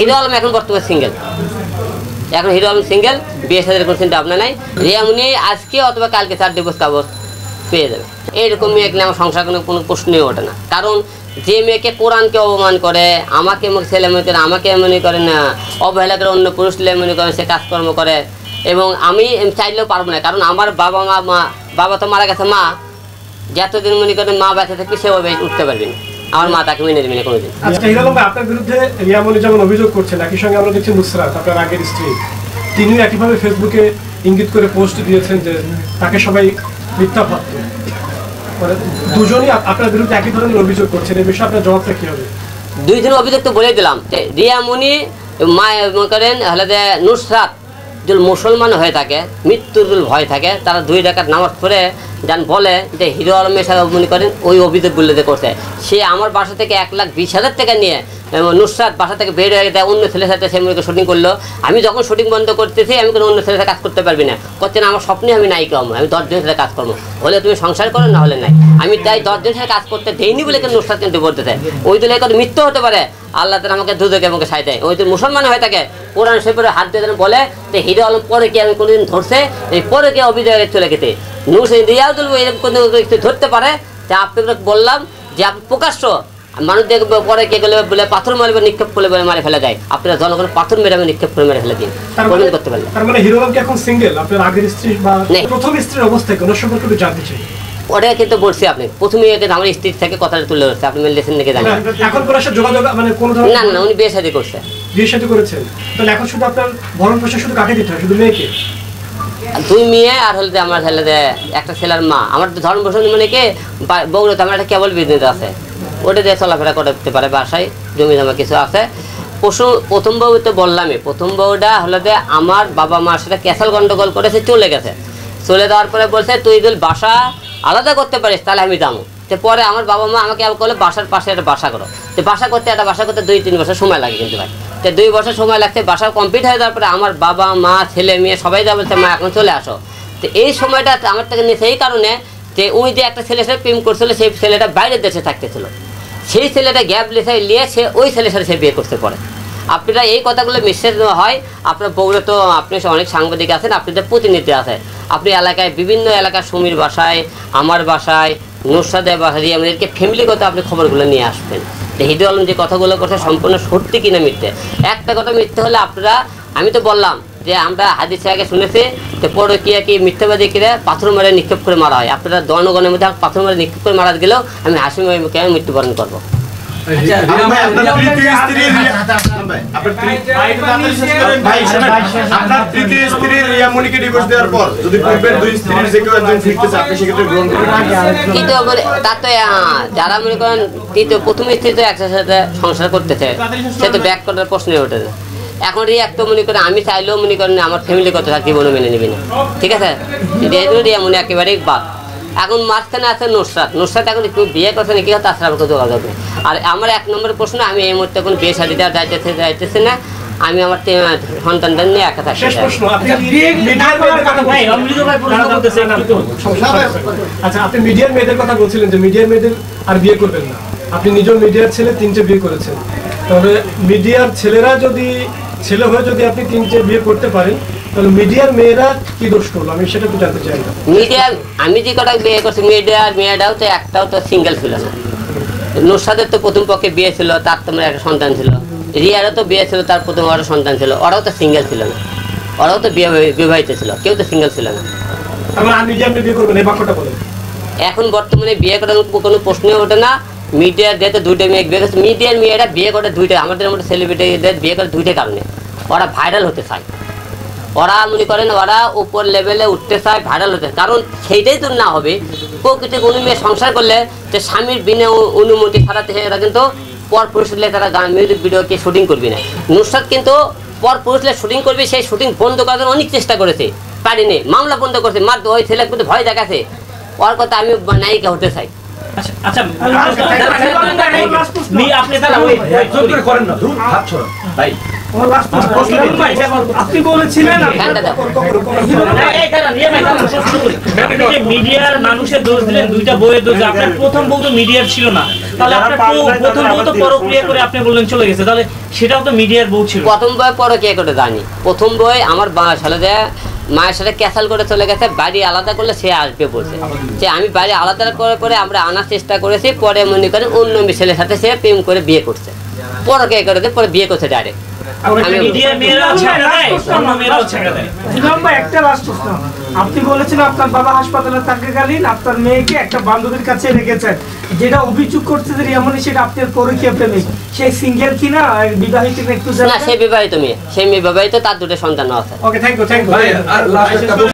Hero Alam এখন বর্তমানে single, এখন হিরো আলম সিঙ্গেল, বিয়ে সাথে কোনো চিন্তা ভাবনা নাই। রিয়ামণি আজকে অথবা কালকে 4 ডিভোর্স কাগজ পেয়ে যাবে। এইরকম মেয়ে এখানে আমার সংসার কোনো প্রশ্নই ওঠে না। কারণ যে মেয়েকে কোরআনকে অপমান করে, আমাকে ছেলে মনে করে, আমাকে মনে করে না, অবহেলা করে অন্য পুরুষ ছেলে মনে করে, সে কাজকর্ম করে। এবং আমি চাইলেও পারবো না, কারণ আমার বাবা তো মারা গেছে। মা যতদিন মনে করেন মা বেঁচে থাকবে সে উঠতে পারবে না, আমার মা তাকে মেনে দেবে না কোনোদিন। আজকে হিরো আলম ভাই আপনার বিরুদ্ধে রিয়ামণি যেমন অভিযোগ করছেন, একই সঙ্গে আমরা দেখছি নুসরাত আপনার আগের স্ত্রী, তিনি একইভাবে ফেসবুকে ইঙ্গিত করে পোস্ট দিয়েছেন যে তাকে সবাই মিথ্যা ভাবত। দুজনই আপনার বিরুদ্ধে একই ধরনের অভিযোগ করছেন, এই বিষয়ে আপনার জবাবটা কি হবে? দুইজনের অভিযোগ তো বলে দিলাম। রিয়ামণি মা মনে করেন হলে যে নুসরাত যদি মুসলমান হয়ে থাকে, মৃত্যুর ভয় থাকে, তারা 2 রাকাত নামাজ পড়ে যান বলে যে হিরো আলমের সাথে মনে করেন ওই অভিযোগগুলো যে করছে। সে আমার বাসা থেকে 1,20,000 টাকা নিয়ে নুসরাত বাসা থেকে বের হয়ে দেয়, অন্য ছেলের সাথে সে মনে শুটিং করলো। আমি যখন শুটিং বন্ধ করতেছি, আমি কোনো অন্য ছেলের সাথে কাজ করতে পারবি না, করছে না আমার স্বপ্নে আমি নায়িকা হবো, আমি 10 জনের সাথে কাজ করবো, হলে তুমি সংসার করো, না হলে নাই। আমি তাই 10 জনের সাথে কাজ করতে দেইনি বলে কিন্তু নুসরাত কিন্তু বলতেছে। ওই দলে কত মিথ্যা হতে পারে, আল্লাহ তাআলা আমাকে দুধকে আমাকে সাই দেয়। ওই তো মুসলমান হয়ে থাকে, কোরআন শরীফের হাত দিয়ে বলে যে হিরো আলম পরে কি আমি কোনোদিন ধরছে, এই পরে কি অভিযোগ চলে গেছে। রিয়াজুল এরকম কোনো ধরতে পারে যে আপনাকে বললাম যে আপনি প্রকাশ্য মানুষ দেখবে পরে কে গেলে বলে পাথর মারবে, নিক্ষেপ করে মারে ফেলে দেয়। আপনারা জনগণ পাথর মেরে নিক্ষেপ করে মেরে ফেলে দিন, করতে পারলেন। তার মানে হিরো আলম কি এখন সিঙ্গেল? আপনার আগের স্ত্রী বা প্রথম স্ত্রীর অবস্থা কোন সম্পর্কে একটু জানতে চাই। ওটা কিন্তু বলছি আপনি প্রথমে আমার স্ত্রী থেকে কথাটা তুলে ধরছে, আপনি মেলেছেন নাকি জানেন? এখন কোন সাথে যোগাযোগ মানে কোন ধরনের? না না, উনি বিয়ে শাদী করছে। বিয়ে শাদী করেছেন, তাহলে এখন শুধু আপনার ভরণ পোষণ শুধু কাকে দিতে হয়? শুধু মেয়েকে? 2 মেয়ে আর হলে আমার ছেলে একটা ছেলের মা। আমার ধরন পোষণ মানে কি বগুড়াতে আমার একটা কেবল বিজনেস আছে, ওটা দিয়ে চলাফেরা করতে পারে, বাসায় জমি জমা কিছু আছে। প্রথম বউ তো বললামই, প্রথম বউটা হলো যে আমার বাবা মার সাথে ক্যাসাল গন্ডগোল করেছে, চলে গেছে। চলে যাওয়ার পরে বলছে তুই যদি বাসা আলাদা করতে পারিস তাহলে আমি যাবো। তো পরে আমার বাবা মা আমাকে বলে বাসার পাশে একটা বাসা করো। তো বাসা করতে 2-3 বছর সময় লাগে কিন্তু ভাই। তো 2 বছর সময় লাগছে, বাসা কমপ্লিট হয়ে যাওয়ার পরে আমার বাবা মা ছেলে মেয়ে সবাই যা বলছে মা এখন চলে আসো। তো এই সময়টা আমার থেকে নিয়ে সেই কারণে যে উনি যে একটা ছেলের সাথে প্রেম করছিল, সেই ছেলেটা বাইরের দেশে থাকতেছিল, সেই ছেলেটা গ্যাপ নিয়ে সে ওই ছেলের সাথে সে বিয়ে করতে পারে। আপনারা এই কথাগুলো মিসেজ হয়, আপনার বগুড়া তো আপনি অনেক সাংবাদিক আছেন, আপনাদের প্রতিনিধি আছে, আপনি এলাকায় বিভিন্ন এলাকার সুমির বাসায়, আমার বাসায়, নুসরাতের বাসায়, আমাদেরকে ফ্যামিলিগত আপনি খবরগুলো নিয়ে আসবেন যে হিরো আলম যে কথাগুলো করছে সম্পূর্ণ সত্যি কিনা মিথ্যে। একটা কথা মিথ্যে হলে আপনারা, আমি তো বললাম যে আমরা হাদিসে আগে শুনেছি যে পরকীয়া কি মিথ্যাবাদী কিনে পাথর মারে নিক্ষেপ করে মারা হয়। আপনারা জনগণের মধ্যে পাথর মারে নিক্ষেপ করে মারা গেলেও আমি হাসি মুখে মৃত্যুবরণ করবো। যারা মনে করেন প্রথম স্ত্রী তো একসাথে সাথে সংসার করতেছে, সে তো ব্যাক করার প্রশ্নই ওঠে। এখন রিয়াক তো মনে করেন আমি চাইলেও মনে করেন আমার ফ্যামিলি কথা জীবনে মেনে নেবে না, ঠিক আছে? রিয়া মনে একেবারেই বাদ। এখন মাঝখানে আছে নুসরাত এখন একটু বিয়ে করছে নাকি তার সাথে আমাকে যোগাযোগ নেই। আর আমার 1 নম্বর প্রশ্ন, আমি এই মুহূর্তে কোনো বিয়ে শাদী দেওয়া যাইতেছে না, আমি আমার সন্তানদের নিয়ে একা থাকতে চাই। আচ্ছা, আপনি মিডিয়ার মেয়েদের কথা বলছিলেন যে মিডিয়ার মেয়েদের আর বিয়ে করবেন না, আপনি নিজের মিডিয়ার ছেলে 3টে বিয়ে করেছেন, তাহলে মিডিয়ার ছেলেরা যদি ছেলে হয়ে যদি আপনি 3টে বিয়ে করতে পারেন, তাহলে মিডিয়ার মেয়েরা কি দোষ করলো? আমি সেটা একটু জানতে চাই। মিডিয়ার আমি যে কটা বিয়ে করছি, মিডিয়ার মেয়েরাও তো একটাও তো সিঙ্গেল ছিল না। নুসরাতের তো প্রথম পক্ষে বিয়ে ছিল, তার তোমার একটা সন্তান ছিল। রিয়ারও তো বিয়ে ছিল, তার প্রথম একটা সন্তান ছিল। ওরাও তো সিঙ্গেল ছিল না, ওরাও তো বিবাহিত ছিল, কেউ তো সিঙ্গেল ছিল না। এখন বর্তমানে বিয়ে করার কোনো প্রশ্নই ওঠে না। মিডিয়ার যেহেতু 2টে মেয়ে বিয়ে করছে, মিডিয়ার মেয়েরা বিয়ে করে 2টে, আমাদের মধ্যে সেলিব্রিটিদের বিয়ে করে 2টে কারণে, ওরা ভাইরাল হতে চায়, ওরা মনে করেন ওরা উপর লেভেলে উঠতে চায়, ভাইরাল হতে। কারণ সেইটাই তো না হবে, প্রকৃতি কোনো মেয়ে সংসার করলে যে স্বামীর বিনা অনুমতি ছাড়াতে এরা কিন্তু পর পুরুষলে তারা গান মিউজিক ভিডিওকে শুটিং করবি না। নুসরাত কিন্তু পর পুরুষলে শুটিং করবে, সেই শুটিং বন্ধ করার জন্য অনেক চেষ্টা করেছে, পারিনি, মামলা বন্ধ করছে, মাত্র ওই ছেলে কিন্তু ভয় দেখাছে, ওর কথা আমি নায়িকা হতে চাই। আচ্ছা ভাই আপনি বলেছিলেন ফ্যানটা দাও। মিডিয়ার মানুষের দোষ দিলেন, দুইটা বইয়ের দোষ। আপনার প্রথম বউ তো মিডিয়ার ছিল না, তাহলে আপনার প্রথম বউ তো পরক্রিয়া করে আপনি বললেন চলে গেছে, তাহলে সেটাও তো মিডিয়ার বউ ছিল। প্রথম বই পরকীয়া করে জানি, প্রথম বই আমার সালে দেয় মায়ের সাথে ক্যাসাল করে চলে গেছে, বাড়ি আলাদা করলে সে আসবে বলছে। যে আমি বাড়ি আলাদা করে করে আমরা আনার চেষ্টা করেছি, পরে মনে করেন অন্য ছেলের সাথে সে প্রেম করে বিয়ে করছে, পরকীয়া করে পরে বিয়ে করছে ডাইরেক্ট। মিডিয়ার মেয়েরাও ছেড়ে দেয়, অন্য মেয়েরাও ছেড়ে দেয়। একটা লাস্ট প্রশ্ন, আপনি বলেছেন আপনার বাবা হাসপাতালে থাকাকালীন আপনার মেয়েকে একটা বান্ধবীর কাছে রেখেছেন, যেটা অভিযোগ করছে যে রিয়ামণি সেটা আপনার পরকীয়া প্রেমিক, সেই সিঙ্গেল কিনা বিবাহিত একটু না, সে বিবাহিত মেয়ে, সেই মেয়ে বিবাহিত, তার দুটো সন্তান আছে। ওকে, থ্যাংক ইউ। ভাই আর লাস্ট একটা